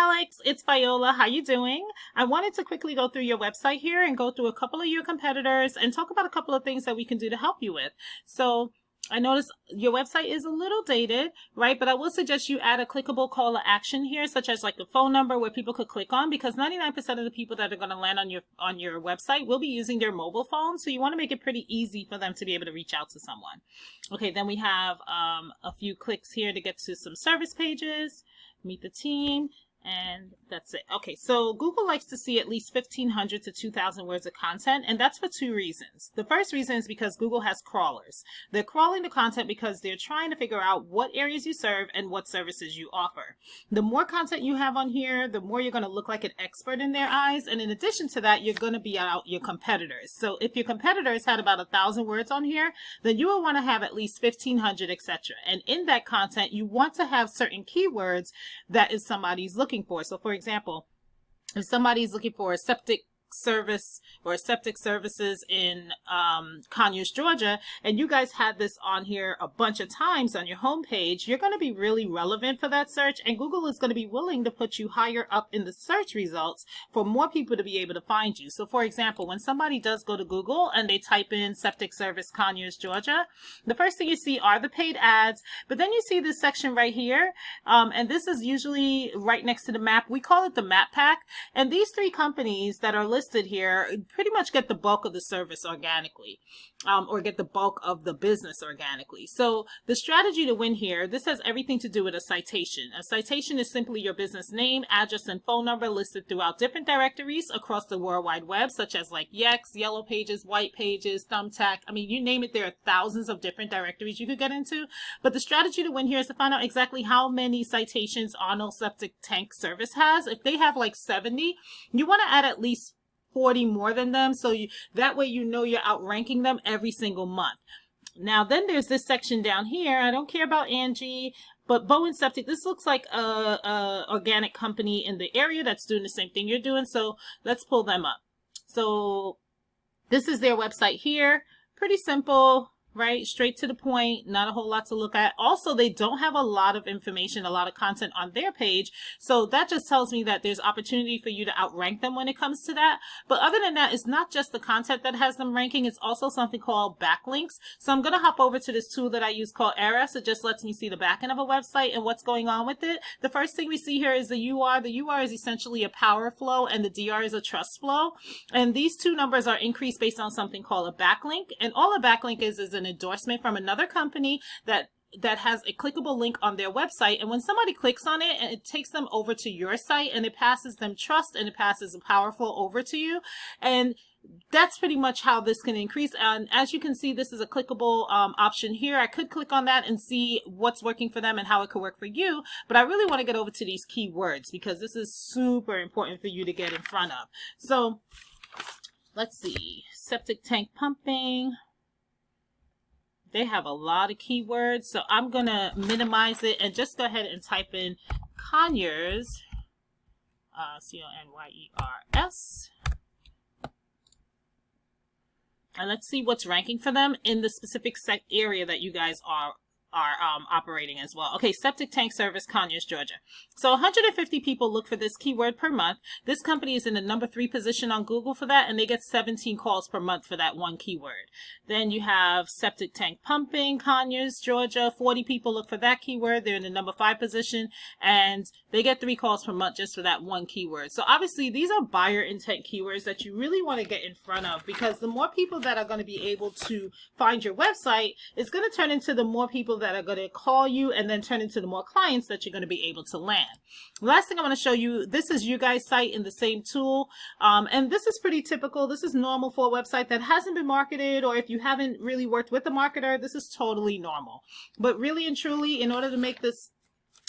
Alex, it's Viola. How you doing? I wanted to quickly go through your website here and go through a couple of your competitors and talk about a couple of things that we can do to help you with. So I notice your website is a little dated, right? But I will suggest you add a clickable call to action here, such as like a phone number where people could click on, because 99% of the people that are going to land on your website will be using their mobile phone. So you want to make it pretty easy for them to be able to reach out to someone. Okay, then we have a few clicks here to get to some service pages, meet the team, and that's it. Okay, so Google likes to see at least 1,500 to 2,000 words of content, and that's for two reasons. The first reason is because Google has crawlers. They're crawling the content because they're trying to figure out what areas you serve and what services you offer. The more content you have on here, the more you're going to look like an expert in their eyes, and in addition to that, you're going to be out your competitors. So if your competitors had about 1,000 words on here, then you will want to have at least 1,500, etc. And in that content, you want to have certain keywords that is somebody's looking for. So for example, if somebody's looking for a septic service or septic services in Conyers, Georgia, and you guys had this on here a bunch of times on your homepage, you're going to be really relevant for that search, and Google is going to be willing to put you higher up in the search results for more people to be able to find you. So for example, when somebody does go to Google and they type in septic service Conyers, Georgia, the first thing you see are the paid ads, but then you see this section right here, and this is usually right next to the map. We call it the map pack, and these three companies that are listed here pretty much get the bulk of the service organically, or get the bulk of the business organically. So the strategy to win here, this has everything to do with a citation. A citation is simply your business name, address, and phone number listed throughout different directories across the World Wide Web, such as like Yext, Yellow Pages, White Pages, Thumbtack. I mean, you name it, there are thousands of different directories you could get into. But the strategy to win here is to find out exactly how many citations Arnold Septic Tank Service has. If they have like 70, you want to add at least 40 more than them, so that way you know you're outranking them every single month. Now then there's this section down here. I don't care about Angie, but Bowen Septic, this looks like a organic company in the area that's doing the same thing you're doing, so let's pull them up. So this is their website here. Pretty simple, right? Straight to the point, not a whole lot to look at. Also, they don't have a lot of information, a lot of content on their page. So that just tells me that there's opportunity for you to outrank them when it comes to that. But other than that, it's not just the content that has them ranking. It's also something called backlinks. So I'm going to hop over to this tool that I use called Era. It just lets me see the back end of a website and what's going on with it. The first thing we see here is the UR. The UR is essentially a power flow and the DR is a trust flow. And these two numbers are increased based on something called a backlink. And all a backlink is an endorsement from another company that has a clickable link on their website, and when somebody clicks on it, and it takes them over to your site, and it passes them trust, and it passes a powerful over to you, and that's pretty much how this can increase. And as you can see, this is a clickable option here. I could click on that and see what's working for them and how it could work for you, but I really want to get over to these keywords because this is super important for you to get in front of. So let's see, septic tank pumping. They have a lot of keywords, so I'm going to minimize it and just go ahead and type in Conyers, C-O-N-Y-E-R-S. And let's see what's ranking for them in the specific area that you guys are operating as well. Okay, septic tank service, Conyers, Georgia. So 150 people look for this keyword per month. This company is in the number 3 position on Google for that, and they get 17 calls per month for that one keyword. Then you have septic tank pumping, Conyers, Georgia. 40 people look for that keyword. They're in the number 5 position, and they get 3 calls per month just for that one keyword. So obviously, these are buyer intent keywords that you really want to get in front of, because the more people that are going to be able to find your website is going to turn into the more people that are going to call you, and then turn into the more clients that you're going to be able to land. Last thing I want to show you, this is you guys' site in the same tool, and this is pretty typical. This is normal for a website that hasn't been marketed, or if you haven't really worked with a marketer, this is totally normal. But really and truly, in order to make this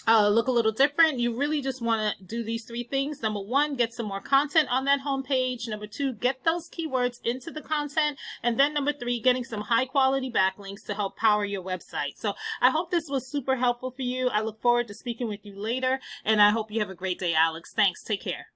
look a little different, you really just want to do these 3 things. Number 1, get some more content on that homepage. Number 2, get those keywords into the content. And then number 3, getting some high quality backlinks to help power your website. So I hope this was super helpful for you. I look forward to speaking with you later, and I hope you have a great day, Alex. Thanks. Take care.